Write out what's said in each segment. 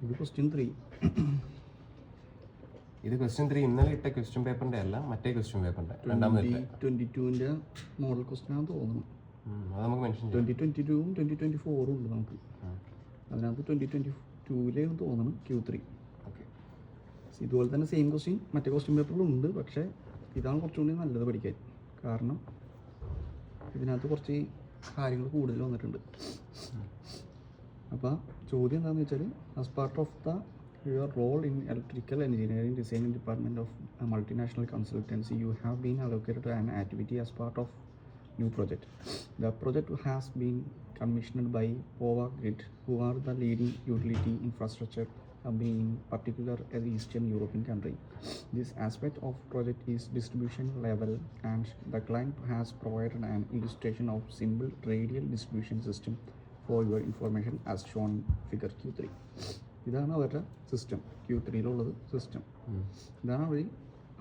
ഇത് ക്വസ്റ്റ്യൻ 3. ഇത് ക്വസ്റ്റ്യൻ 3 ഇന്നലെ ഇട്ട ക്വസ്റ്റ്യൻ പേപ്പറിന്റെ അല്ല, മറ്റേ ക്വസ്റ്റ്യൻ പേപ്പറിന്റെ രണ്ടാമത്തെ 2022 മോഡൽ ക്വസ്റ്റ്യൻ ആണെന്ന് തോന്നുന്നു. അത് നമുക്ക് മെൻഷൻ 2022 2024 ഉണ്ട് നമുക്ക്. അതിനകത്ത് 2022 തോന്നുന്നു Q3. ഓക്കെ. ഇതുപോലെ തന്നെ സെയിം ക്വസ്റ്റ്യൻ മറ്റേ ക്വസ്റ്റ്യൻ പേപ്പറിലുണ്ട്, പക്ഷേ ഇതാണ് കുറച്ചുകൂടി നല്ലത് പഠിക്കാൻ. കാരണം ഇതിനകത്ത് കുറച്ച് കാര്യങ്ങൾ കൂടുതൽ വന്നിട്ടുണ്ട്. അപ്പോൾ ചോദ്യം എന്താണെന്ന് വെച്ചാൽ, as part of your role in electrical engineering designing department of multinational consultancy you have been allocated an activity as part of new project. The project has been commissioned by Power Grid, who are the leading utility infrastructure company in particular an Eastern European country. This aspect of project is distribution level, and the client has provided an illustration of simple radial distribution system for your information as shown in figure Q3. ഇതാണ് അവരുടെ system, Q3-ലുള്ളത് system. ഇതാണ് അവർ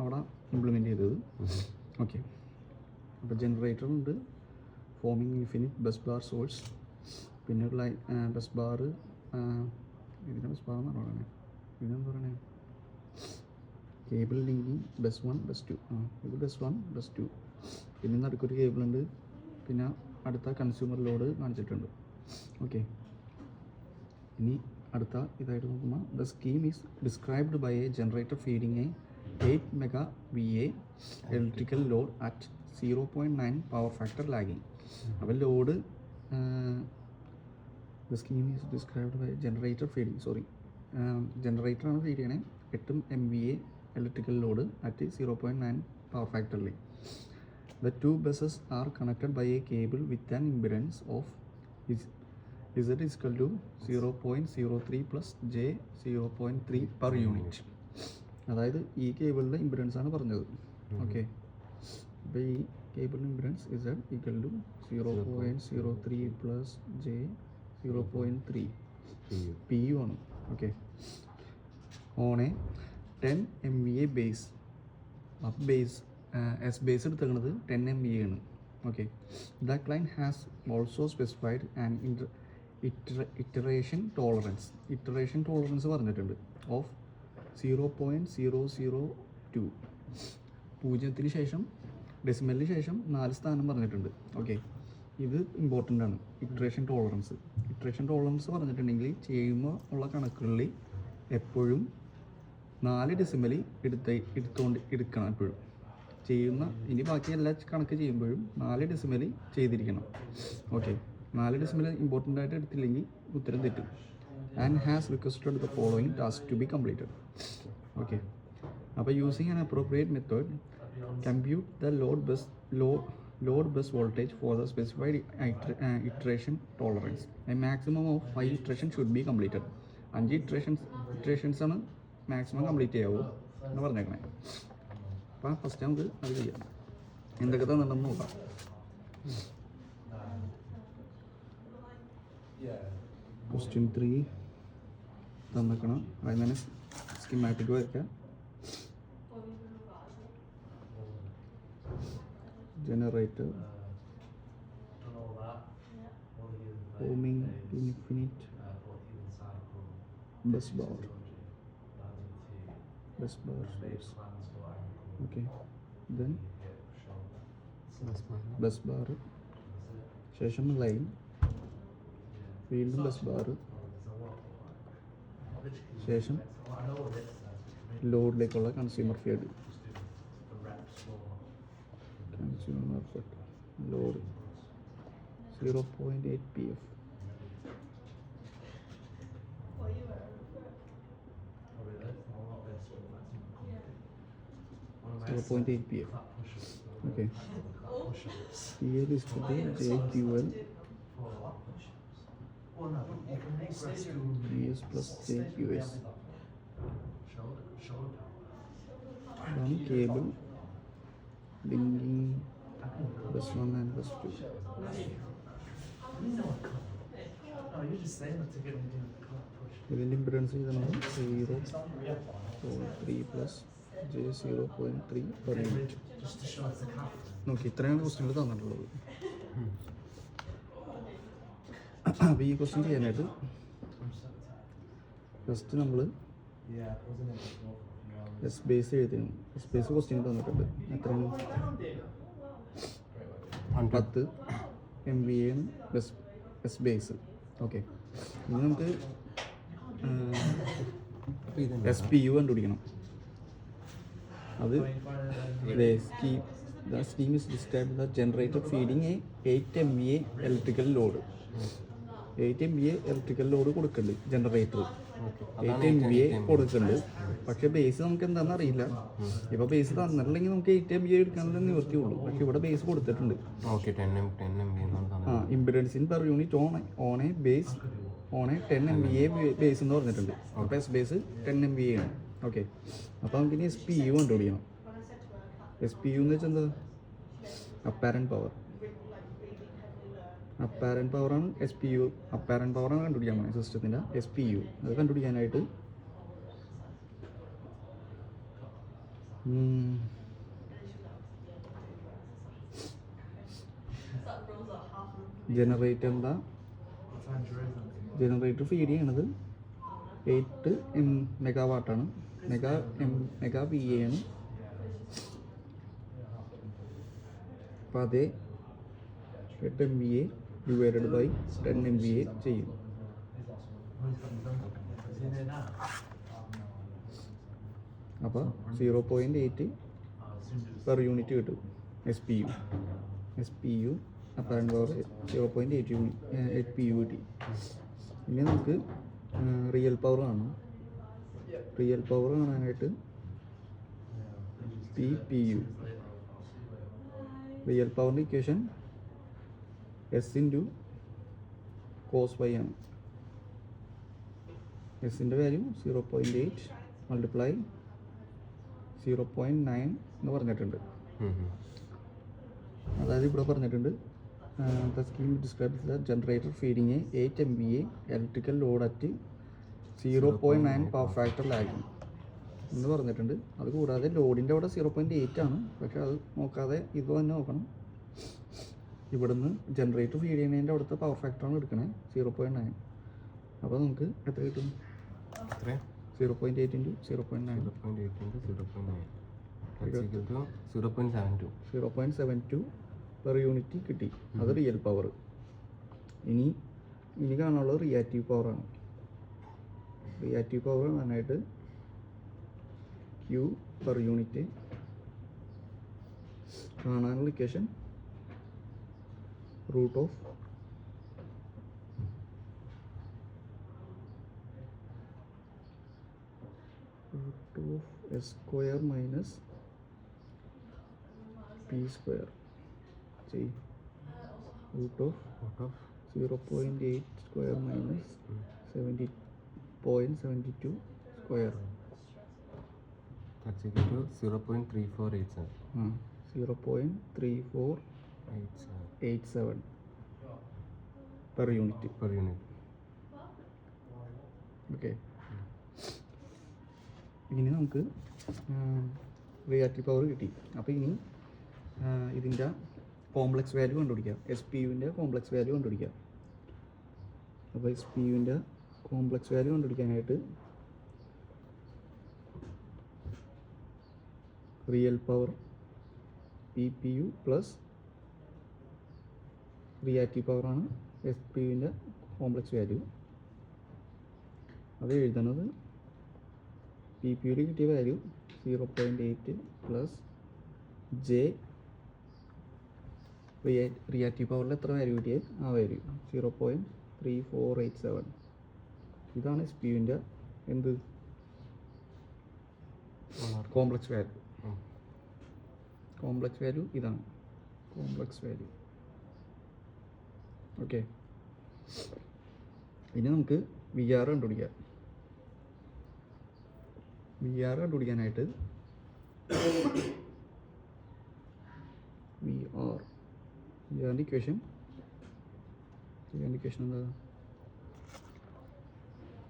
അവിടെ implement ചെയ്തത്. Okay. അപ്പോൾ generator ഉണ്ട്, forming infinite bus bar source, പിന്നെ ഒരു bus bar, ഇതിൻ്റെ ബസ് ബാർ എന്നാണ് പറയുന്നത്, ഇതിനെന്താ പറയണേ, കേബിൾ ലിങ്കിങ് ബസ് 1 ബസ് 2. ഇത് ബസ് 1 ബസ് 2. പിന്നെ നടുക്കൊരു കേബിളുണ്ട്, പിന്നെ അടുത്ത കൺസ്യൂമർ ലോഡ് കാണിച്ചിട്ടുണ്ട്. ഓക്കെ. ഇനി അടുത്ത ഇതായിട്ട് നോക്കുമ്പോൾ, the scheme is described by a generator feeding a 8 mega VA electrical load at 0.9 power factor lagging. അപ്പോൾ load the scheme is described by generator ജനറേറ്ററാണ് ഫീഡ് ചെയ്യണേ 8 MVA electrical load at 0.9 power ഫാക്ടറിൽ. The two buses are connected by a cable with an impedance of Z is equal to 0.03 plus J 0.3 per unit. അതായത് ഈ കേബിളിൻ്റെ impedance ആണ് പറഞ്ഞത്. Okay. അപ്പോൾ ഈ കേബിളിൻ്റെ impedance Z equal to 0.03 plus J 0.3 PU ആണ്. Okay. On a 10 MVA base. അപ്പോൾ ബേസ് എസ് ബേസ് എടുത്തേക്കുന്നത് 10 MVA ആണ്. Okay. The client has also specified and iteration tolerance പറഞ്ഞിട്ടുണ്ട് ഓഫ് 0.002. 0 ശേഷം ഡെസിമലിന് ശേഷം 4 സ്ഥാനം പറഞ്ഞിട്ടുണ്ട്. ഓക്കെ. ഇത് ഇമ്പോർട്ടൻ്റ് ആണ്. ഇറ്ററേഷൻ ടോളറൻസ് പറഞ്ഞിട്ടുണ്ടെങ്കിൽ ചെയ്യുമ്പോൾ ഉള്ള കണക്കുകളിൽ എപ്പോഴും 4 ഡെസിമലി എടുക്കണം. എപ്പോഴും ചെയ്യുന്ന ഇനി ബാക്കി എല്ലാ കണക്ക് ചെയ്യുമ്പോഴും 4 ഡെസിമലി ചെയ്തിരിക്കണം. ഓക്കെ. 4 ഡെസിമലി ഇമ്പോർട്ടൻ്റ് ആയിട്ട് എടുത്തില്ലെങ്കിൽ ഉത്തരം തെറ്റും. And has requested the following task to be completed. Okay. അപ്പോൾ using an appropriate method compute the load bus voltage for the specified iteration tolerance. A maximum of 5 iteration should be completed. 5 iterations ആണ് maximum complete ചെയ്യാവൂ എന്ന് പറഞ്ഞേക്കണേ. അപ്പോൾ first നമുക്ക് അത് ചെയ്യാം. എന്തൊക്കെ തന്നിട്ടുണ്ടെന്ന് നോക്കാം. ക്വസ്റ്റ്യൻ 3 തന്നിക്കണം. അതിന് തന്നെ സ്കീമാറ്റിക് വരയ്ക്കാം. Generator, forming infinite bus bar source. Okay. Then bus bar, ശേഷം ലൈൻ, വീണ്ടും ബസ് ബാർ, ശേഷം ലോഡിലേക്കുള്ള consumer feed load 0.8 PF. Okay. Here is to be JQL PS plus JQS from cable linking bus 1 and bus 2. ഇതിൻ്റെ impedance ചെയ്താണ് 0.3 plus J 0.3 per unit. നോക്കി ഇത്രയാണ് ക്വസ്റ്റ്യനിൽ തന്നിട്ടുള്ളത്. അപ്പോൾ ഈ ക്വസ്റ്റ്യൻ ചെയ്യാനായിട്ട് ഫസ്റ്റ് നമ്മൾ എസ് ബേസ് എഴുതണം. എസ് ബേസ് ക്വസ്റ്റ്യൻ തന്നിട്ടുണ്ട്. എത്രയാണ്? 10 MVA ആണ് എസ് ബേസ്. ഓക്കെ, ഇനി നമുക്ക് SPU കണ്ടുപിടിക്കണം. അത് the scheme is described as the generator feeding a 8 MVA electrical load. 8 MVA electrical load കൊടുക്കുന്നുണ്ട് ജനറേറ്റർ. 8 MVA കൊടുക്കുന്നുണ്ട്. പക്ഷേ ബേസ് നമുക്ക് എന്താണെന്ന് അറിയില്ല. ഇപ്പോൾ ബേസ് തന്നിട്ടില്ലെങ്കിൽ നമുക്ക് 8 MVA എടുക്കാനുള്ള നിവൃത്തിയുള്ളൂ. പക്ഷേ ഇവിടെ ബേസ് കൊടുത്തിട്ടുണ്ട്. Impedance in per unit on A base 10 MVA base എന്ന് പറഞ്ഞിട്ടുണ്ട്. അപ്പോൾ എസ് ബേസ് 10 MVA ആണ്. ഓക്കെ, അപ്പോൾ നമുക്കിനി SPU കണ്ടുപിടിക്കണം. SPU എന്ന് വെച്ചാൽ എന്താ? Apparent power. അപ്പാരൻറ്റ് പവറാണ് SPU. അപ്പാരൻറ്റ് പവറാണ് കണ്ടുപിടിക്കാൻ പോകുന്നത് സിസ്റ്റത്തിൻ്റെ SPU. അത് കണ്ടുപിടിക്കാനായിട്ട് ജനറേറ്റർ ഫീഡ് ചെയ്യണത് 8 മെഗാവാട്ടാണ്. മെഗാ VA ആണ്. അപ്പോൾ അതേ 8 MVA ഡിവൈഡഡ് ബൈ 10 MVA ചെയ്യും. അപ്പോൾ 0.8 പെർ യൂണിറ്റ് കിട്ടും SPU. അപ്പാരൻറ്റ് പവർ 0.8 PU കിട്ടി. ഇനി നമുക്ക് റിയൽ പവർ കാണണം. റിയൽ പവർ കാണാനായിട്ട് PPU. റിയൽ പവറിൻ്റെ equation S into cos y ആണ്. എസിൻ്റെ വാല്യൂ 0.8 മൾട്ടിപ്ലൈ 0.9 എന്ന് പറഞ്ഞിട്ടുണ്ട്. അതായത് ഇവിടെ പറഞ്ഞിട്ടുണ്ട് the scheme describes the generator feeding a 8 MVA electrical load at 0.9 power factor lagging എന്ന് പറഞ്ഞിട്ടുണ്ട്. അത് കൂടാതെ ലോഡിൻ്റെ അവിടെ 0.8 ആണ്. പക്ഷേ അത് നോക്കാതെ ഇത് തന്നെ നോക്കണം. ഇവിടുന്ന് ജനറേറ്റർ ഫീഡ് ചെയ്യുന്നതിൻ്റെ അവിടുത്തെ പവർ ഫാക്ടറാണ് എടുക്കണേ 0.9. അപ്പോൾ നമുക്ക് എത്ര കിട്ടും? 0.8 ഇൻറ്റു 0.9 0.72 പെർ യൂണിറ്റ് കിട്ടി. അത് റിയൽ പവർ. ഇനി കാണാനുള്ളത് റിയാക്റ്റീവ് പവറാണ്. റിയാക്റ്റീവ് പവർ കാണാനായിട്ട് Q പെർ യൂണിറ്റ് കാണാനുള്ള equation root of S square minus P square. See, root of 0.8 square minus 70.72 square. That's equal to 0.3487. 0.3487 per unit. Okay, ഇനി നമുക്ക് reactive power കിട്ടി. അപ്പോൾ ഇനി ഇതിൻ്റെ കോംപ്ലക്സ് വാല്യൂ കണ്ടുപിടിക്കാം. SPUവിൻ്റെ കോംപ്ലക്സ് വാല്യൂ കണ്ടുപിടിക്കാം. അപ്പോൾ SPUവിൻ്റെ കോംപ്ലക്സ് വാല്യൂ കണ്ടുപിടിക്കാനായിട്ട് real power PPU plus reactive പവറാണ് SPUവിൻ്റെ കോംപ്ലക്സ് വാല്യൂ. അത് എഴുതുന്നത് PPUയിൽ കിട്ടിയ വാല്യൂ 0.8 പ്ലസ് J റിയാക്റ്റീവ് പവറിൽ എത്ര വാല്യൂ കിട്ടിയത് ആ വാല്യൂ 0.3487. ഇതാണ് SPUവിൻ്റെ എന്ത് കോംപ്ലക്സ് വാല്യൂ. കോംപ്ലക്സ് വാല്യൂ ഇതാണ് കോംപ്ലക്സ് വാല്യൂ. ഓക്കെ, ഇനി നമുക്ക് VR കണ്ടുപിടിക്കാം. VR കണ്ടുപിടിക്കാനായിട്ട് VRൻ്റെ ഇക്വേഷൻ എന്താ?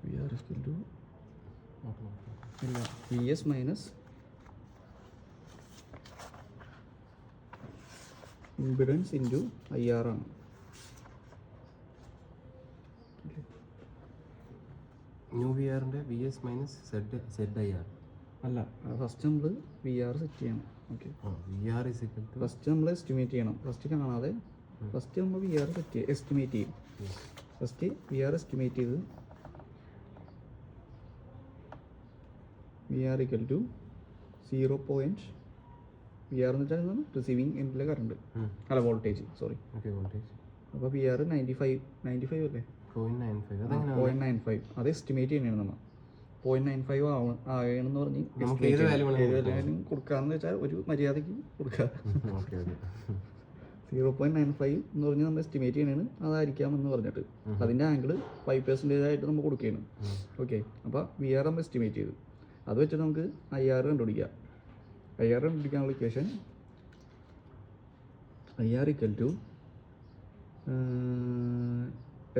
VR is equal to VS minus impedance into IR ആണ്. ന്യൂ വി ആറിൻ്റെ V S minus Z I R. അല്ല, ഫസ്റ്റ് നമ്മൾ വി ആർ സെറ്റ് ചെയ്യണം. Okay, V R is equal to first നമ്മൾ എസ്റ്റിമേറ്റ് ചെയ്യണം. ഫസ്റ്റ് കാണാതെ first നമ്മൾ V R set estimate ചെയ്യും. ഫസ്റ്റ് വി ആർ എസ്റ്റിമേറ്റ് ചെയ്ത് V R equal to 0. V R എന്ന് വെച്ചാൽ റിസീവിങ് എൻഡിലെ കറണ്ട് അല്ല വോൾട്ടേജ്, സോറി. Okay, voltage. അപ്പോൾ വി ആർ 95 അല്ലേ, 0.95. അതെങ്ങനെ 0.95. അത് എസ്റ്റിമേറ്റ് ചെയ്യണം നമ്മൾ. 0.95 ആകണമെന്ന് പറഞ്ഞ് നമുക്ക് ഏത് വാല്യൂ വാല്യൂ കൊടുക്കാമെന്ന് വെച്ചാൽ ഒരു മര്യാദയ്ക്ക് കൊടുക്കുക. ഓക്കെ ഓക്കെ 0.95 എന്ന് പറഞ്ഞ് നമ്മൾ എസ്റ്റിമേറ്റ് ചെയ്യണതാണ് അതായിരിക്കാമെന്ന് പറഞ്ഞിട്ട് അതിൻ്റെ ആംഗിൾ 5% ആയിട്ട് നമ്മൾ കൊടുക്കുകയാണ്. ഓക്കെ, അപ്പോൾ വി ആർ നമ്മൾ എസ്റ്റിമേറ്റ് ചെയ്തു. അത് വെച്ചിട്ട് നമുക്ക് IR കണ്ടുപിടിക്കാം. IR കണ്ടുപിടിക്കാനുള്ള equation IR equal to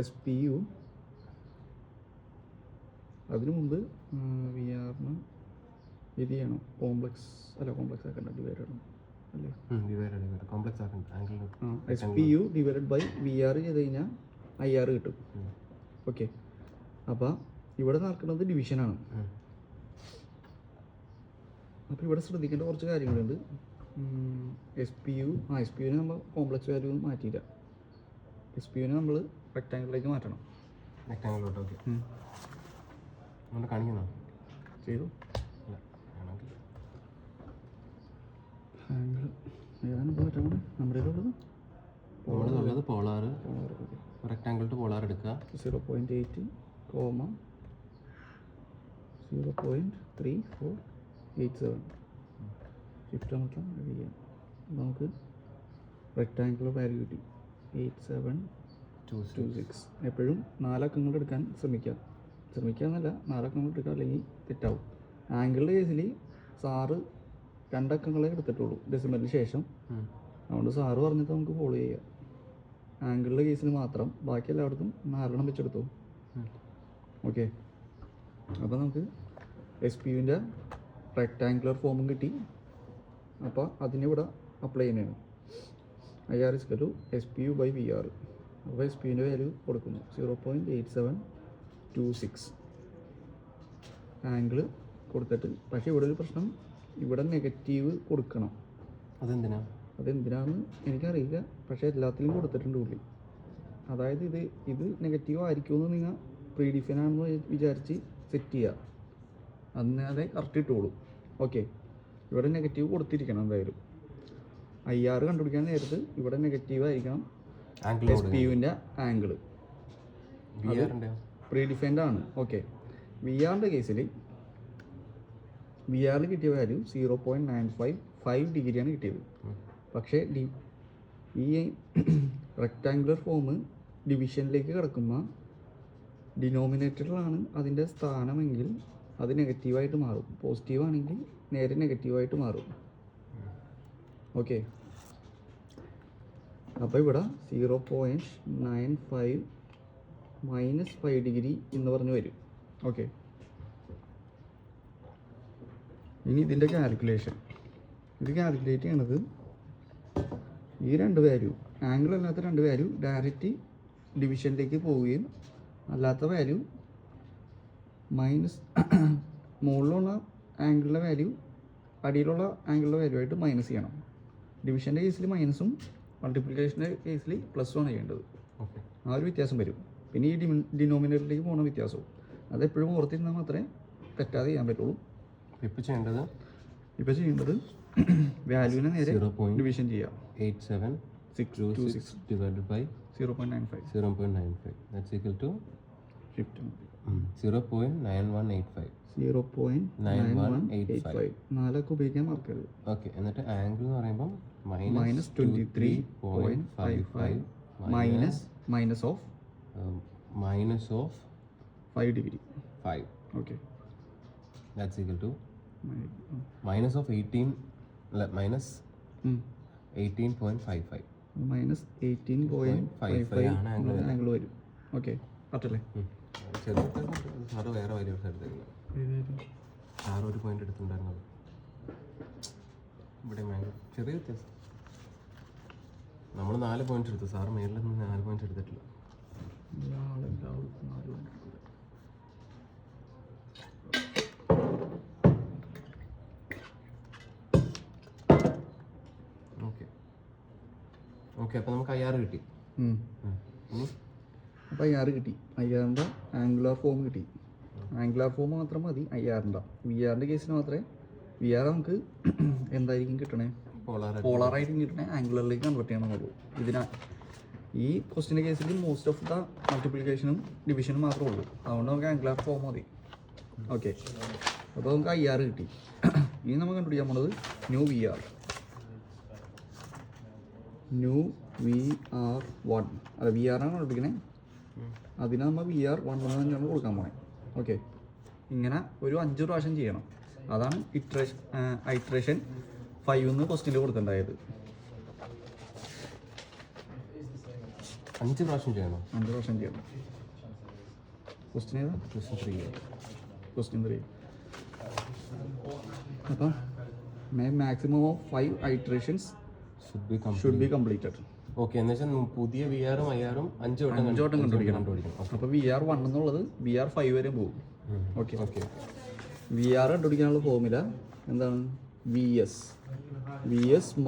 SPU. അതിനു മുമ്പ് വി ആറിന് ഇത് ചെയ്യണം, കോംപ്ലക്സ് ആക്കണ്ട, ഡിവൈഡ് ചെയ്യണം അല്ലേ. കോംപ്ലക്സ് ആക്കണ്ട, angle. SPU divided by V R ചെയ്ത് കഴിഞ്ഞാൽ IR കിട്ടും. ഓക്കെ, അപ്പോൾ ഇവിടെ നടക്കുന്നത് ഡിവിഷനാണ്. അപ്പോൾ ഇവിടെ ശ്രദ്ധിക്കേണ്ട കുറച്ച് കാര്യങ്ങളുണ്ട്. SPU നമ്മൾ കോംപ്ലക്സ് വാല്യൂ മാറ്റിയില്ല. SPUനെ നമ്മൾ റെക്റ്റാങ്കിളിലേക്ക് മാറ്റണം. റെക്റ്റാങ്കിളോട്ട്. ഓക്കെ, നമ്മൾ കാണിക്കുന്നോ ചെയ്തു. ആംഗിൾ ഏതാണ് ഇപ്പോൾ മാറ്റാൻ നമ്മുടെ നമ്മളുള്ളത് പോളാർ. റെക്റ്റാങ്കിൾ ടു പോളാർ എടുക്കുക. 0.8, 0.3487. ഷിഫ്റ്റ് അമർത്താം, ചെയ്യാം. നമുക്ക് റെക്റ്റാങ്കിൾ വാല്യൂ കിട്ടി 8726. എപ്പോഴും 4 അക്കങ്ങൾ എടുക്കാൻ ശ്രമിക്കാന്നല്ല, 4 അക്കങ്ങൾ എടുക്കുക, അല്ലെങ്കിൽ തെറ്റാവും. ആംഗിളിൻ്റെ കേസിൽ സാറ് 2 അക്കങ്ങളെ എടുത്തിട്ടുള്ളൂ ഡെസിമലിന് ശേഷം. അതുകൊണ്ട് സാറ് പറഞ്ഞിട്ട് നമുക്ക് ഫോളോ ചെയ്യാം. ആംഗിളിൻ്റെ കേസിൽ മാത്രം, ബാക്കി എല്ലായിടത്തും 4 വെച്ചെടുത്തു. ഓക്കെ, അപ്പോൾ നമുക്ക് SPUവിൻ്റെ റെക്റ്റാങ്കുലർ ഫോമും കിട്ടി. അപ്പോൾ അതിനിവിടെ അപ്ലൈ ചെയ്യുന്നതാണ്. IR is equal to SPU by VR. അപ്പോൾ SPUവിൻ്റെ വാല്യൂ കൊടുക്കുന്നു 0.8726 ആംഗിൾ കൊടുത്തിട്ട്. പക്ഷേ ഇവിടെ ഒരു പ്രശ്നം, ഇവിടെ നെഗറ്റീവ് കൊടുക്കണം. അതെന്തിനാണെന്ന് എനിക്കറിയില്ല, പക്ഷേ എല്ലാത്തിലും കൊടുത്തിട്ടുണ്ട് പുള്ളി. അതായത് ഇത് നെഗറ്റീവ് ആയിരിക്കുമെന്ന് നിങ്ങൾ പ്രീ ഡിഫൈൻ ആണെന്ന് വിചാരിച്ച് സെറ്റ് ചെയ്യുക, അന്നേ കറക്റ്റ് ഇട്ടോളൂ. ഓക്കെ, ഇവിടെ നെഗറ്റീവ് കൊടുത്തിരിക്കണം എന്തായാലും. IR കണ്ടുപിടിക്കാൻ നേരത്ത് ഇവിടെ നെഗറ്റീവ് ആയിരിക്കണം SPUവിൻ്റെ ആംഗിൾ. പ്രീ ഡിഫൈൻഡ് ആണ്. ഓക്കെ, VR-ൻ്റെ കേസിൽ VR കിട്ടിയ വാല്യൂ 0.955 ഡിഗ്രിയാണ് കിട്ടിയത്. പക്ഷേ ഈ റെക്റ്റാങ്കുലർ ഫോം ഡിവിഷനിലേക്ക് കിടക്കുമ്പോൾ ഡിനോമിനേറ്ററിലാണ് അതിൻ്റെ സ്ഥാനമെങ്കിൽ അത് നെഗറ്റീവായിട്ട് മാറും. പോസിറ്റീവ് ആണെങ്കിൽ നേരെ നെഗറ്റീവായിട്ട് മാറും. ഓക്കെ, അപ്പോൾ ഇവിടെ 0.95 -5 ഡിഗ്രി എന്ന് പറഞ്ഞ് വരും. ഓക്കെ, ഇനി ഇതിൻ്റെ കാൽക്കുലേഷൻ. ഇത് കാൽക്കുലേറ്റ് ചെയ്യണത് ഈ 2 വാല്യൂ, ആംഗിൾ അല്ലാത്ത 2 വാല്യൂ ഡയറക്റ്റ് ഡിവിഷനിലേക്ക് പോവുകയും അല്ലാത്ത വാല്യൂ മൈനസ് മുകളിലുള്ള ആംഗിളിൻ്റെ വാല്യൂ അടിയിലുള്ള ആംഗിളിൻ്റെ വാല്യൂ ആയിട്ട് മൈനസ് ചെയ്യണം. ഡിവിഷൻ്റെ കേസിൽ മൈനസും മൾട്ടിപ്ലിക്കേഷൻ്റെ കേസിൽ +1 ചെയ്യേണ്ടത്. ആ ഒരു വ്യത്യാസം വരും. പിന്നെ ഈ ഡിനോമിനേറ്ററിലേക്ക് പോകുന്ന വ്യത്യാസവും അതെപ്പോഴും ഓർത്തിരുന്നാൽ മാത്രമേ തെറ്റാതെ ചെയ്യാൻ പറ്റുള്ളൂ. ഇപ്പോൾ ചെയ്യേണ്ടത് വാല്യൂവിനെ നേരെ ഡിവിഷൻ ചെയ്യാം. 8726 divided by 0.95. That's equal to shift 0.9185. 0.9185. 4 ഉപയോഗിക്കാൻ മറക്കരുത്. ഓക്കെ, എന്നിട്ട് ആംഗിൾ എന്ന് പറയുമ്പോൾ -23.55 minus of 5 degree. 5. Okay, That's equal to minus of 18, minus 18.55. Minus 18.55 angle വരും. ഓക്കെ, പറ്റല്ലേ? സാറ് വേറെ വലിയ സാറ് ഒരു പോയിന്റ് എടുത്തിട്ടുണ്ടായിരുന്നത് ഇവിടെ ചെറിയ വ്യത്യാസം. നമ്മൾ 4 പോയിന്റ്സ് എടുത്തു, സാറ് മേളിൽ നിന്ന് 4 പോയിന്റ്സ് എടുത്തിട്ടില്ല. ഓക്കെ, അപ്പോൾ നമുക്ക് IR കിട്ടി. ഇനി അപ്പോൾ IR കിട്ടി. IRൻ്റെ ആംഗുലാർ ഫോം കിട്ടി. ആംഗുലാർ ഫോം മാത്രം മതി IRൻ്റെ. VR കേസിന് മാത്രമേ VR നമുക്ക് എന്തായിരിക്കും കിട്ടണേ, പോളാറായിരിക്കും കിട്ടണേ, ആംഗുലറിലേക്ക് കൺവേർട്ട് ചെയ്യണമെന്നുള്ളൂ. ഈ ക്വസ്റ്റിൻ്റെ കേസിൽ മോസ്റ്റ് ഓഫ് ദ മൾട്ടിപ്ലിക്കേഷനും ഡിവിഷനും മാത്രമേ ഉള്ളൂ. അതുകൊണ്ട് നമുക്ക് ആംഗുലാർ ഫോം മതി. ഓക്കെ, അപ്പോൾ നമുക്ക് IR കിട്ടി. ഇനി നമ്മൾ കണ്ടുപിടിക്കാൻ പോണത് ന്യൂ VR. ന്യൂ VR1 അല്ല VR ആണ് കണ്ടുപിടിക്കണേ. അതിന് നമ്മൾ VR1 എന്ന് തന്നെയാണ് കൊടുക്കാൻ പോണേ. ഓക്കെ, ഇങ്ങനെ ഒരു 5 പ്രാവശ്യം ചെയ്യണം. അതാണ് ഇറ്ററേഷൻ 5 എന്ന് ക്വസ്റ്റ്യനിൽ കൊടുത്തിട്ടുണ്ടായത്. 5 പ്രാവശ്യം ചെയ്യണം. 5 പ്രാവശ്യം ചെയ്യണം. ക്വസ്റ്റ്യൻ ഏതാ? ക്വസ്റ്റ്യൻ 3. അപ്പം maximum of 5 iterations should be completed. Okay, എന്ന് വെച്ചാൽ പുതിയ VR-ഉം IR-ഉം 5 വട്ടം കണ്ടുപിടിക്കണം. അപ്പോൾ VR1 എന്നുള്ളത് VR5 വരെ പോകും. ഓക്കെ, VR കണ്ടുപിടിക്കാനുള്ള ഫോർമുല എന്താണ്? VS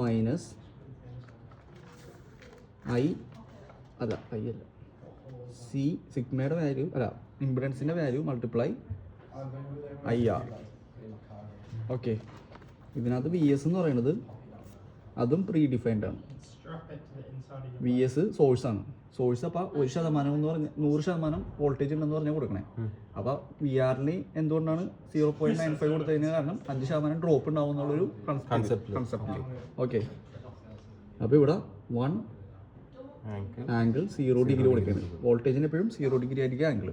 മൈനസ് I അല്ല സിഗ്മയുടെ വാല്യൂ അല്ല ഇംപിഡൻസിൻ്റെ വാല്യൂ മൾട്ടിപ്ലൈ IR. ഓക്കെ, ഇതിനകത്ത് VS എന്ന് പറയുന്നത് അതും പ്രീ ഡിഫൈൻഡ് ആണ്. VS സോഴ്സാണ്. സോഴ്സ് അപ്പോൾ 1% എന്ന് പറഞ്ഞാൽ 100% വോൾട്ടേജ് ഉണ്ടെന്ന് പറഞ്ഞാൽ കൊടുക്കണേ. അപ്പോൾ VR-ന് എന്തുകൊണ്ടാണ് 0.95 കൊടുത്തതിന് കാരണം 5% ഡ്രോപ്പ് ഉണ്ടാവും എന്നുള്ളൊരു കൺസെപ്റ്റ്. ഓക്കെ, അപ്പോൾ ഇവിടെ 1 ആംഗിൾ 0 ഡിഗ്രി കൊടുക്കുന്നത്. വോൾട്ടേജിന് എപ്പോഴും 0 ഡിഗ്രി ആയിരിക്കും ആംഗിൾ.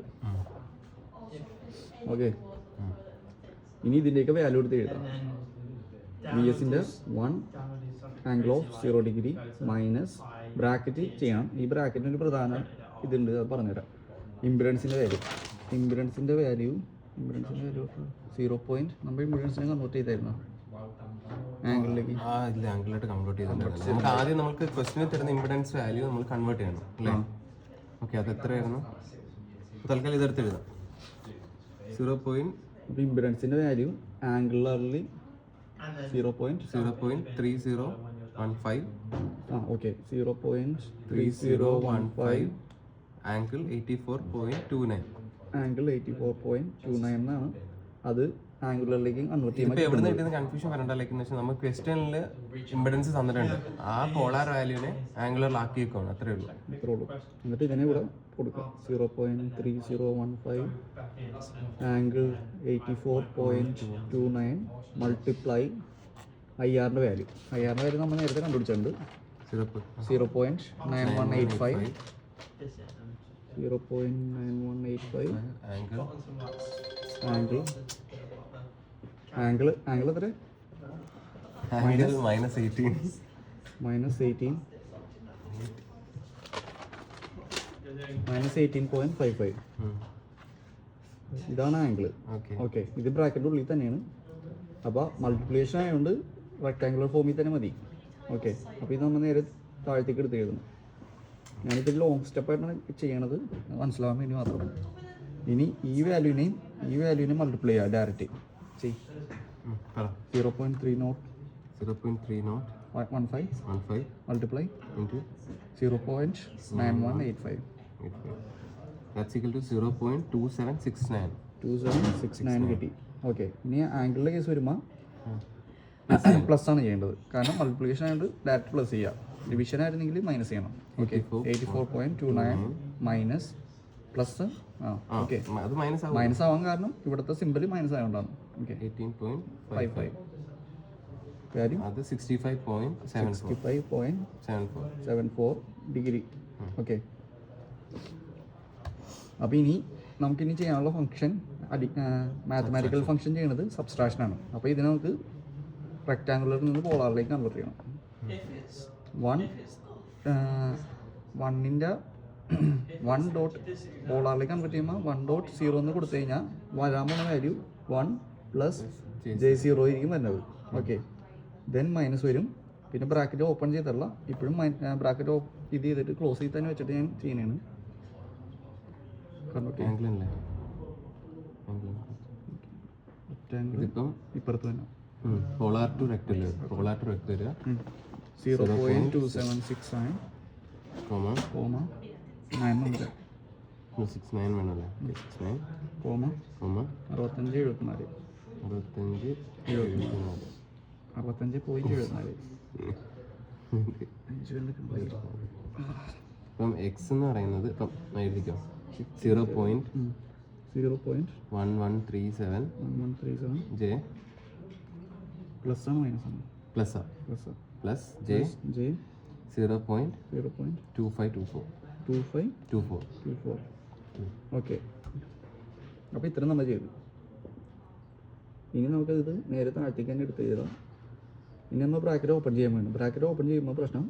ഓക്കെ, ഇനി ഇതിൻ്റെയൊക്കെ വാല്യൂ എടുത്ത് എഴുതാം. VS-ൻ്റെ 1 angle of 0 degree minus bracket ചെയ്യണം. ഈ ബ്രാക്കറ്റിന് ഒരു പ്രധാന ഇതുണ്ട്, അത് പറഞ്ഞുതരാം. ഇംപിഡൻസിൻ്റെ വാല്യൂ 0. നമ്മൾ ഇംപിഡൻസിനെ കൺവേർട്ട് ചെയ്തായിരുന്നു ആംഗിളിലേക്ക്. ആംഗിളിലോട്ട് കൺവേർട്ട് ചെയ്തിട്ടുണ്ട്. നമുക്ക് ആദ്യം നമുക്ക് ക്വസ്റ്റിന് തരുന്ന ഇംപിഡൻസ് വാല്യൂ നമ്മൾ കൺവേർട്ട് ചെയ്യണം അല്ലേ? ഓക്കെ, അത് എത്രയായിരുന്നു? തൽക്കാലം ഇതെടുത്ത് എഴുതാം. 0. അപ്പോൾ ഇംപിഡൻസിൻ്റെ വാല്യൂ ആംഗിളർലി 0.3015. Okay, 0.3015 angle 84.29. ആംഗിൾ 84.29 എന്നാണ്. അത് ആംഗുലറിലേക്ക് കൺവേർട്ട് ചെയ്യുമ്പോൾ എവിടെ നിന്ന് കൺഫ്യൂഷൻ വരണ്ടല്ലേക്ക് വെച്ചാൽ നമുക്ക് ക്വസ്റ്റ്യനിൽ ഇംപിഡൻസ് തന്നിട്ടുണ്ട്. ആ പോളാർ വാല്യൂവിനെ ആംഗുലറിലാക്കി വെക്കണം, അത്രേ ഉള്ളൂ. എന്നിട്ട് ഇതിനെ ഇവിടെ കൊടുക്കുക. 0.3015 ആംഗിൾ 84.29 മൾട്ടിപ്ലൈ IR-ൻ്റെ വാല്യൂ. IR-ൻ്റെ വാല്യൂ നമ്മൾ നേരത്തെ കണ്ടുപിടിച്ചിട്ടുണ്ട്. 0.9185 ആംഗിൾ എത്ര? -18. -18.55 ഇതാണ് ആംഗിൾ. ഓക്കെ, ഇത് ബ്രാക്കറ്റിൻ്റെ ഉള്ളിൽ തന്നെയാണ്. അപ്പോൾ മൾട്ടിപ്ലിക്കേഷൻ ആയതുകൊണ്ട് റെക്ടാങ്കുലർ ഫോമിൽ തന്നെ മതി. ഓക്കെ, അപ്പോൾ ഇത് നമ്മൾ നേരെ താഴത്തേക്ക് എടുത്ത് എഴുതുന്നു. ഞാനിപ്പോൾ ലോങ് സ്റ്റെപ്പായിട്ടാണ് ചെയ്യണത്, മനസ്സിലാവാൻ വേണ്ടി മാത്രം. ഇനി ഈ വാല്യൂവിനെ മൾട്ടിപ്ലൈ ചെയ്യുക direct. 0.3015 multiply 0.9185. That's equal to 0.2769 കിട്ടി. ഓക്കെ, ഇനി ആംഗിളിൻ്റെ കേസ് വരുമ്പോൾ പ്ലസ് ആണ് ചെയ്യേണ്ടത്. കാരണം മൾട്ടിപ്ലിക്കേഷൻ ആയതുകൊണ്ട് ഡയറക്റ്റ് പ്ലസ് ചെയ്യുക. ഡിവിഷൻ ആയിരുന്നെങ്കിൽ മൈനസ് ചെയ്യണം. Okay, 84.29 minus plus okay, minus ആവാൻ കാരണം ഇവിടുത്തെ സിമ്പിൾ മൈനസ് ആയതുകൊണ്ടാണ്. ഓക്കെ, 18.55 വാല്യൂ അത് 65.74 ഡിഗ്രി. ഓക്കെ, അപ്പോൾ ഇനി നമുക്കിനി ചെയ്യാനുള്ള ഫംഗ്ഷൻ മാത്തമാറ്റിക്കൽ ഫംഗ്ഷൻ ചെയ്യുന്നത് സബ്സ്ട്രാക്ഷനാണ്. അപ്പോൾ ഇതിനെ നമുക്ക് റെക്ടാങ്കുലറിൽ നിന്ന് പോളാറിലേക്ക് കൺവേർട്ട് ചെയ്യണം. 1 ഡോട്ട് പോളാറിലേക്ക് കൺവേർട്ട് ചെയ്യുമ്പോൾ 1.0 എന്ന് കൊടുത്തു കഴിഞ്ഞാൽ വരാൻ പോകുന്ന വാല്യൂ 1 + J0 ആയിരിക്കും വരുന്നത്. ഓക്കെ, ദെൻ മൈനസ് വരും. പിന്നെ ബ്രാക്കറ്റ് ഓപ്പൺ ചെയ്തിട്ടുള്ള ഇപ്പോഴും ബ്രാക്കറ്റ് ഇത് ചെയ്തിട്ട് ക്ലോസ് ചെയ്ത് തന്നെ വെച്ചിട്ട് ഞാൻ ചെയ്യുന്നതാണ്. ഇപ്പുറത്ത് തന്നെ പോളാർ ടു റെക്റ്റ് 0.276 ആണ്. കോമ കോമ 9 നമുക്ക് 69 വേണമല്ലേ 69 കോമ കോമ 65 74 65 65.74 ഇപ്പം എക്സ് എന്ന് പറയുന്നത് ഇപ്പം എഴുതിക്കോ 0.1137 ജെ പ്ലസ് ആണ് മൈനസ് ആണ് plus plus plus J J 0.2524 okay. അപ്പോൾ ഇത്രയും നമ്മൾ ചെയ്തു. ഇനി നമുക്കത് നേരെ താഴത്തേക്ക് തന്നെ എടുത്ത് ചെയ്താൽ ഇനി നമ്മൾ ബ്രാക്കറ്റ് ഓപ്പൺ ചെയ്യാൻ വേണം. ബ്രാക്കറ്റ് ഓപ്പൺ ചെയ്യുമ്പോൾ പ്രശ്നം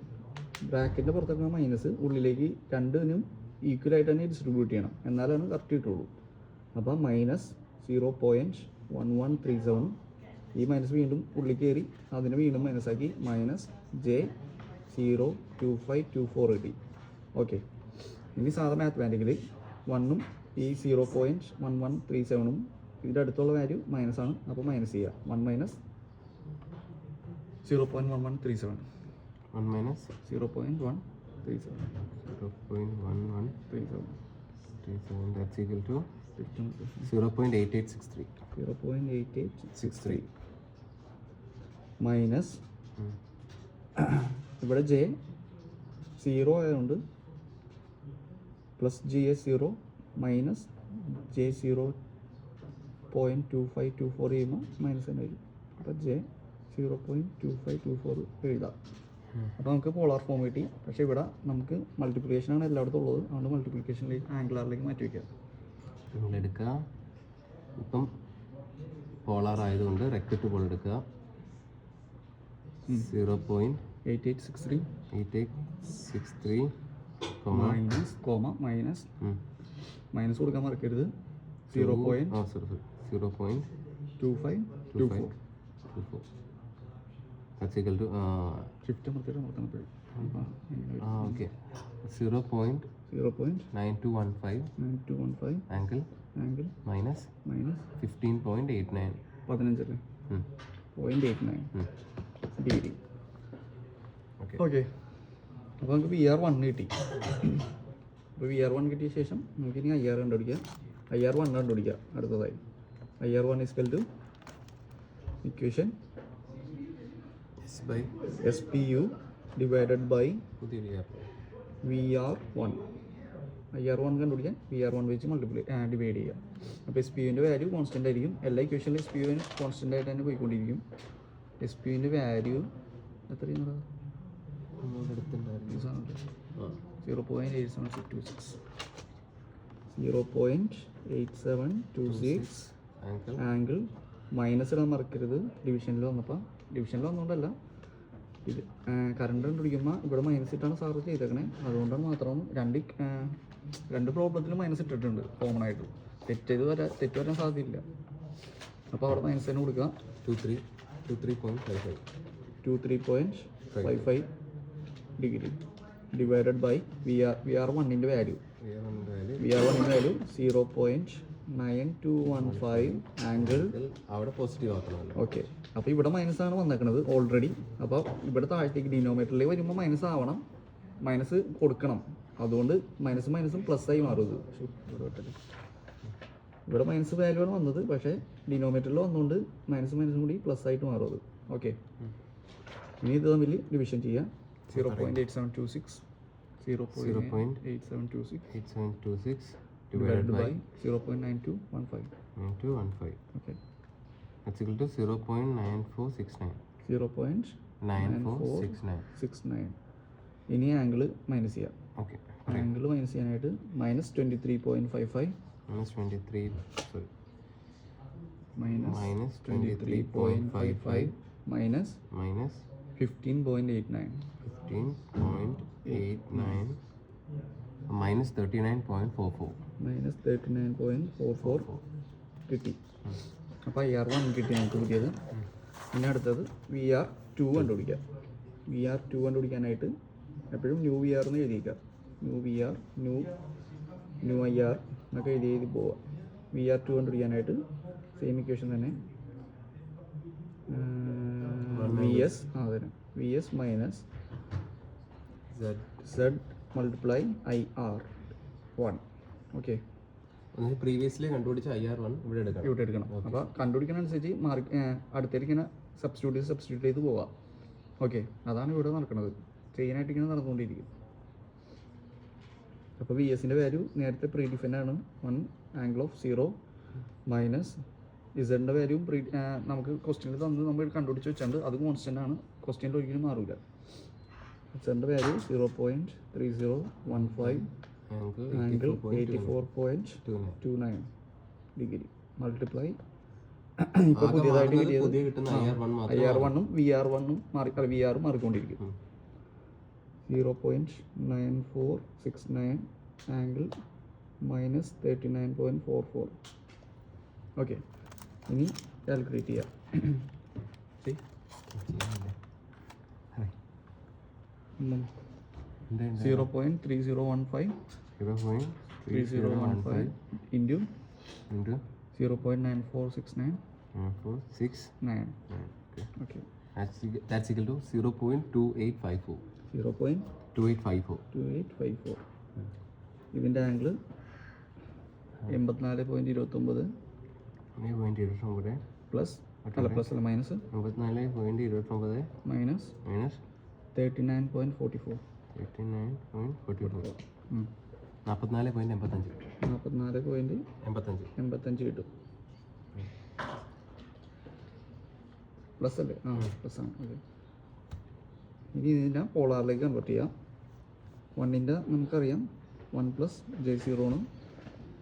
ബ്രാക്കറ്റിൻ്റെ പുറത്തേക്ക് മൈനസ് ഉള്ളിലേക്ക് രണ്ടിനും ഈക്വലായിട്ട് തന്നെ ഡിസ്ട്രിബ്യൂട്ട് ചെയ്യണം, എന്നാലാണ് കറക്റ്റ് കിട്ടുള്ളൂ. അപ്പോൾ -0.1137 ഈ മൈനസ് വീണ്ടും ഉള്ളിൽ കയറി അതിന് വീണ്ടും മൈനസാക്കി -J0.2524 കിട്ടി. ഓക്കെ. ഇനി സാധാ മാത്തമാറ്റിക്കലി 1ഉം ഈ 0.1137 ഇതിൻ്റെ അടുത്തുള്ള വാല്യൂ മൈനസ് ആണ്, അപ്പോൾ മൈനസ് ചെയ്യുക. 1 minus 0.1137 1 minus 0.137 that's equal to 0.8863 0.8863 minus ഇവിടെ ജെ 0 ആയതുകൊണ്ട് പ്ലസ് GA0 മൈനസ് J0.2524 ചെയ്യുമ്പോൾ മൈനസ് തന്നെ വരും. അപ്പോൾ J0.2524 എഴുതാം. അപ്പോൾ നമുക്ക് പോളാർ ഫോം കിട്ടി. പക്ഷേ ഇവിടെ നമുക്ക് മൾട്ടിപ്ലിക്കേഷനാണ് എല്ലായിടത്തും ഉള്ളത്, അതുകൊണ്ട് മൾട്ടിപ്ലിക്കേഷനിലേക്ക് ആംഗുലാറിലേക്ക് മാറ്റി വയ്ക്കാം. എടുക്കുക. ഇപ്പം പോളാർ ആയതുകൊണ്ട് റെക്റ്റ് പോൾ എടുക്കുക. 0.8863 മൈനസ് കൊടുക്കാൻ മറക്കരുത്. 0.2524 that's equal to ഷിഫ്റ്റ് മറക്കരുത്. okay 0.9215 angle minus 15.89 15 0.89 degree. Okay. അപ്പോൾ നമുക്ക് VR1 കിട്ടി. അപ്പോൾ VR1 കിട്ടിയ ശേഷം നമുക്കിനി IR കണ്ടുപിടിക്കാം. IR1 കണ്ടുപിടിക്കാം അടുത്തതായി. IR1 equal to equation SPU divided by VR1. IR1 കണ്ടുപിടിക്കാൻ VR1 വെച്ച് ഡിവൈഡ് ചെയ്യുക. അപ്പോൾ SPUവിൻ്റെ വാല്യൂ കോൺസ്റ്റൻ്റ് ആയിരിക്കും. എല്ലാ ഇക്വേഷനിലും SPUവിന് കോൺസ്റ്റൻ്റ് ആയിട്ട് തന്നെ പോയിക്കൊണ്ടിരിക്കും. SPUവിൻ്റെ വാല്യൂ എത്രയാണ്? 0.8726 ആംഗിൾ മൈനസ് ഇടാൻ മറക്കരുത്. ഡിവിഷനിൽ വന്നുകൊണ്ടല്ല, ഇത് കറണ്ട് കണ്ടുപിടിക്കുമ്പോൾ ഇവിടെ മൈനസ് ഇട്ടാണ് സാറ് ചെയ്തേക്കണേ. അതുകൊണ്ടാണ് മാത്രം രണ്ട് പ്രോബ്ലത്തിലും മൈനസ് ഇട്ടിട്ടുണ്ട് കോമൺ ആയിട്ട്. തെറ്റ് വരാൻ സാധ്യതയില്ല. അപ്പോൾ അവിടെ മൈനസ് തന്നെ കൊടുക്കുക. 23.55 ഡിഗ്രി ഡിവൈഡഡ് ബൈ VR1ൻ്റെ വാല്യൂ 0.9215 ആംഗിൾ അവിടെ പോസിറ്റീവ് ആക്കണമല്ലോ. ഓക്കെ. അപ്പോൾ ഇവിടെ മൈനസ് ആണ് വന്നേക്കുന്നത് ഓൾറെഡി. അപ്പോൾ ഇവിടെ താഴത്തേക്ക് ഡിനോമിനേറ്ററിലേക്ക് വരുമ്പോൾ മൈനസ് ആവണം, മൈനസ് കൊടുക്കണം. അതുകൊണ്ട് മൈനസും പ്ലസ് ആയി മാറും. ഇവിടെ മൈനസ് വാല്യൂ ആണ് വന്നത്, പക്ഷേ ഡിനോമിനേറ്ററിൽ വന്നുകൊണ്ട് മൈനസും കൂടി പ്ലസ് ആയിട്ട് മാറും അത്. ഓക്കെ. ഇനി ഇത് തമ്മിൽ ഡിവിഷൻ ചെയ്യാം. 0.8726 divided by 0.9215. Okay. That's equal to 0.9469. 0.9469. ഇനി ആംഗിൾ മൈനസ് ചെയ്യാം. ഓക്കെ. ആംഗിൾ മൈനസ് ചെയ്യാനായിട്ട് -23.55 -23.55 minus 15.89 minus 39.44 കിട്ടി. അപ്പോൾ IR1 കിട്ടി നമുക്ക് പുതിയത്. പിന്നെ അടുത്തത് VR2 കണ്ടുപിടിക്കാം. VR2 കണ്ടുപിടിക്കാനായിട്ട് എപ്പോഴും ന്യൂ VR എന്ന് എഴുതിക്കാം. ന്യൂ VR ന്യൂ IR എന്നൊക്കെ എഴുതി പോവാം. VR2 കണ്ടുപിടിക്കാനായിട്ട് സെയിം ഇക്വേഷൻ തന്നെ. VS minus Z multiply IR1. Okay, previously കണ്ടുപിടിച്ച IR1 ഇവിടെ എടുക്കണം. ഇവിടെ എടുക്കണം. അപ്പോൾ കണ്ടുപിടിക്കുന്നതനുസരിച്ച് അടുത്തേക്ക് സബ്സ്റ്റിറ്റ്യൂട്ട് ചെയ്ത് പോവാം. ഓക്കെ, അതാണ് ഇവിടെ നടക്കുന്നത്. ചെയിനായിട്ട് ഇങ്ങനെ നടന്നുകൊണ്ടിരിക്കും. അപ്പോൾ വി എസിൻ്റെ വാല്യൂ നേരത്തെ പ്രീ ഡിഫൈൻഡ് ആണ് 1 ആംഗിൾ ഓഫ് 0 മൈനസ് ഇസഡിൻ്റെ വാല്യൂ നമുക്ക് ക്വസ്റ്റ്യനിൽ തന്നത് നമ്മൾ കണ്ടുപിടിച്ച് വെച്ചാണ്ട് അത് കോൺസ്റ്റൻ്റ് ആണ്, ക്വസ്റ്റ്യനിൽ ഒരിക്കലും മാറില്ല. ഇസഡിൻ്റെ വാല്യൂ 0.3015 ആംഗിൾ 84.29 ഡിഗ്രി മൾട്ടിപ്ലൈ ഇപ്പോൾ പുതിയതായിട്ട് കിട്ടിയത് IR1ഉം VR1ഉം മാറിക്കൊണ്ടിരിക്കും. 0.9469 ആംഗിൾ മൈനസ് 39.44. ഓക്കെ, ഇനി കാൽക്കുലേറ്റ് ചെയ്യാം. 0.3015 into 0.9469. Okay. That's equal to 0.2854. 0.2854. ഇതിൻ്റെ ആംഗിൾ 84.29 പ്ലസ് മൈനസ് 84.29 മൈനസ് 39.44. 44.85 കിട്ടും. പ്ലസ് അല്ലേ? പ്ലസ് ആണ്. ഓക്കെ, ഇനി ഇതിൻ്റെ പോളാറിലേക്ക് കൺവേർട്ട് ചെയ്യാം. 1ൻ്റെ നമുക്കറിയാം 1 പ്ലസ് J0 ആണ്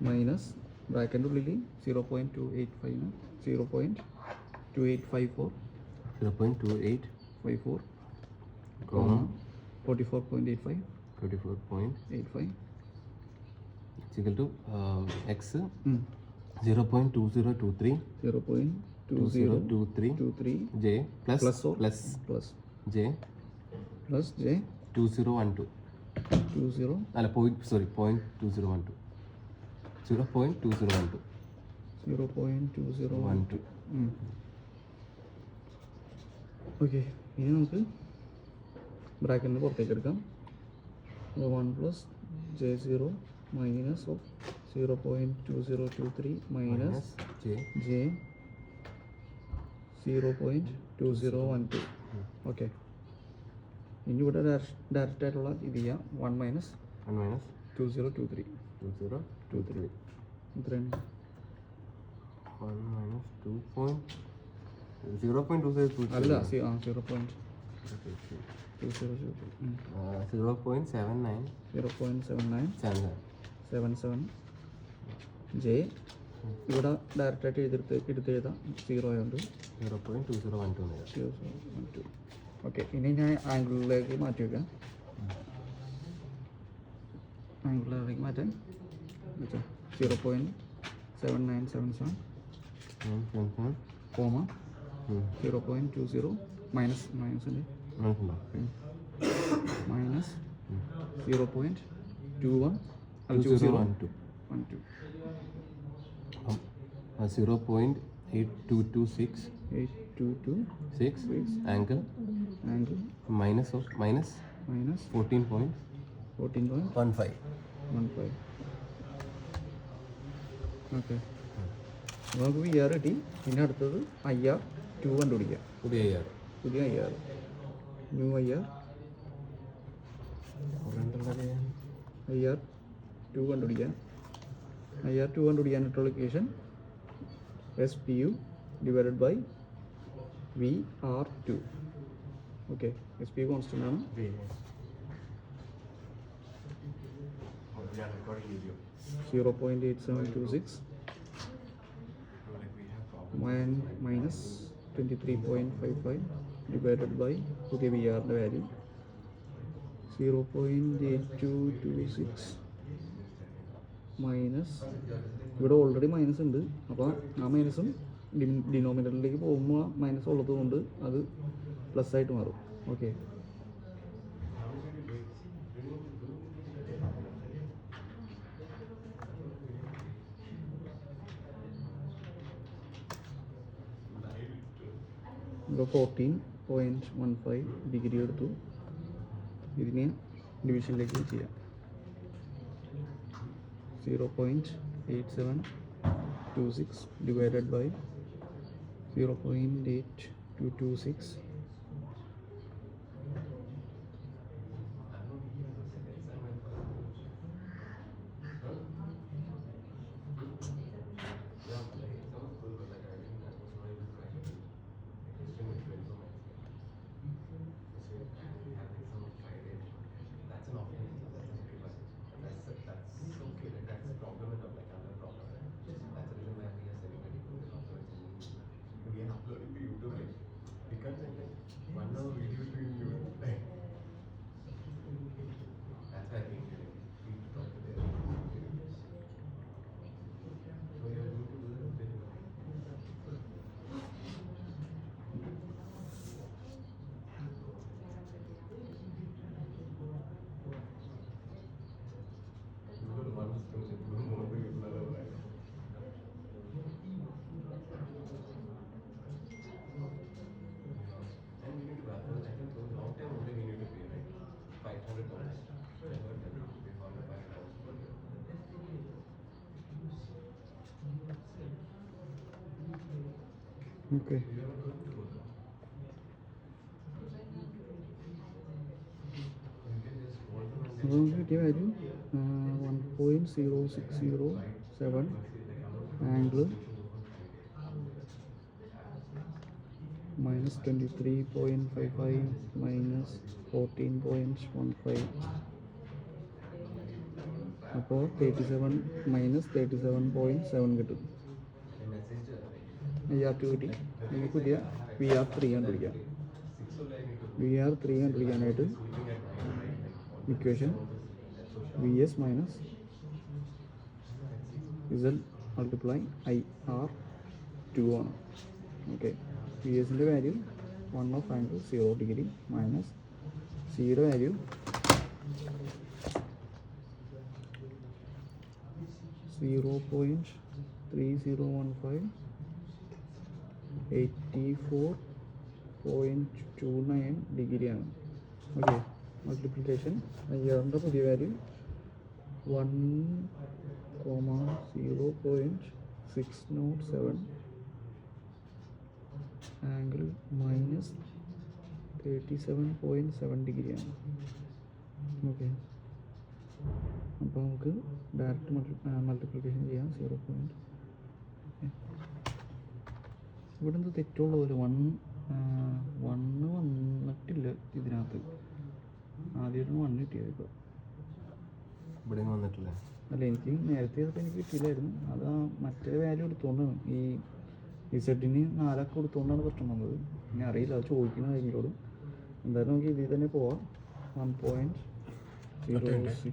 മൈനസ് ബ്രാക്കറ്റിൻ്റെ ഉള്ളിൽ 0.285 0.2854 44.85 equal to x 0.2023 j plus j 2012 അല്ല .2012 ഓക്കെ, ഇനി നമുക്ക് ബ്രാക്കറ്റിന് പുറത്തേക്ക് എടുക്കാം. 1 plus J0 minus of 0.2023 minus J 0.2012. Okay, ഇനി ഇവിടെ ഡയറക്റ്റ് ആയിട്ടുള്ള ഇത് ചെയ്യാം. 1 മൈനസ് 2023 ഇത്രയാണ്. 0.2023 അല്ല 0.79 J ഇവിടെ ഡയറക്റ്റായിട്ട് എടുത്ത് എഴുതാം. 0 ആയതുകൊണ്ട് 0.2012. ഓക്കെ, ഇനി ഞാൻ ആംഗിളിലേക്ക് മാറ്റി വെക്കാം. ആംഗിളിലേക്ക് മാറ്റാൻ 0.7977 comma 0.20 minus minus 0.21 0.82 0.8226 angle minus 14.15. Okay, നമുക്ക് VR കിട്ടി. പിന്നെ അടുത്തത് IR2 കണ്ടുപിടിക്കാം. പുതിയ IR ന്യൂ IR2 കണ്ടുപിടിക്കാം. IR2 കണ്ടുപിടിക്കാനായിട്ടുള്ള equation SPU divided by VR2. Okay, SPU constant ആണ്. 0.8726 മൈനസ് 23.55 ഡിവൈഡഡ് ബൈ പുതിയ VR-ൻ്റെ വാല്യൂ 0.8226 മൈനസ് ഇവിടെ ഓൾറെഡി മൈനസ് ഉണ്ട്. അപ്പോൾ ആ മൈനസും ഡിനോമിനേറ്ററിലേക്ക് പോകുമ്പോൾ മൈനസ് ഉള്ളത് കൊണ്ട് അത് പ്ലസ് ആയിട്ട് മാറും. ഓക്കെ, ഇപ്പോൾ 14.15 ഡിഗ്രി എടുത്തു. ഇതിനെ ഡിവിഷനിലേക്ക് ചെയ്യാം. 0.8726 divided by 0.8226 Okay. So നമുക്ക് കിട്ടിയ വാല്യൂ 1.0607 ആംഗിൾ -23.55 -14.15 അപ്പോൾ 37 -37.7 കിട്ടും. VR2 കിട്ടി. നമുക്ക് പുതിയ VR3 കണ്ടുപിടിക്കാം. VR3 കണ്ടുപിടിക്കാനായിട്ട് equation VS minus Z multiply IR2 ആണ്. ഓക്കെ, VSൻ്റെ value 1 of angle 0 degree minus സിയുടെ വാല്യൂ 0.3015 84.29 ഡിഗ്രിയാണ്. ഓക്കെ, മൾട്ടിപ്ലിക്കേഷൻ IRൻ്റെ പുതിയ വാല്യൂ 1,0.607 ആംഗിൾ -37.7 ഡിഗ്രിയാണ്. ഓക്കെ, അപ്പോൾ നമുക്ക് ഡയറക്റ്റ് മൾട്ടിപ്ലിക്കേഷൻ ചെയ്യാം. 0. ഇവിടെ എന്തോ തെറ്റുള്ള പോലെ 1 വന്നിട്ടില്ല ഇതിനകത്ത്. ആദ്യമായിട്ട് 1 കിട്ടിയത് ഇപ്പോൾ. ഇവിടെ വന്നിട്ടില്ല. അല്ല, എനിക്ക് നേരത്തെ ചെയ്തപ്പോൾ എനിക്ക് കിട്ടിയില്ലായിരുന്നു. അത് ആ മറ്റേ വാല്യൂ എടുത്തുകൊണ്ടാണ്, ഈ ഇസഡിന് 4 കൊടുത്തുകൊണ്ടാണ് പ്രശ്നം വന്നത്. ഇനി അറിയില്ല, അത് ചോദിക്കുന്ന കാര്യങ്ങളോട്. എന്തായാലും നമുക്ക് ഇതിൽ തന്നെ പോവാം. 1.06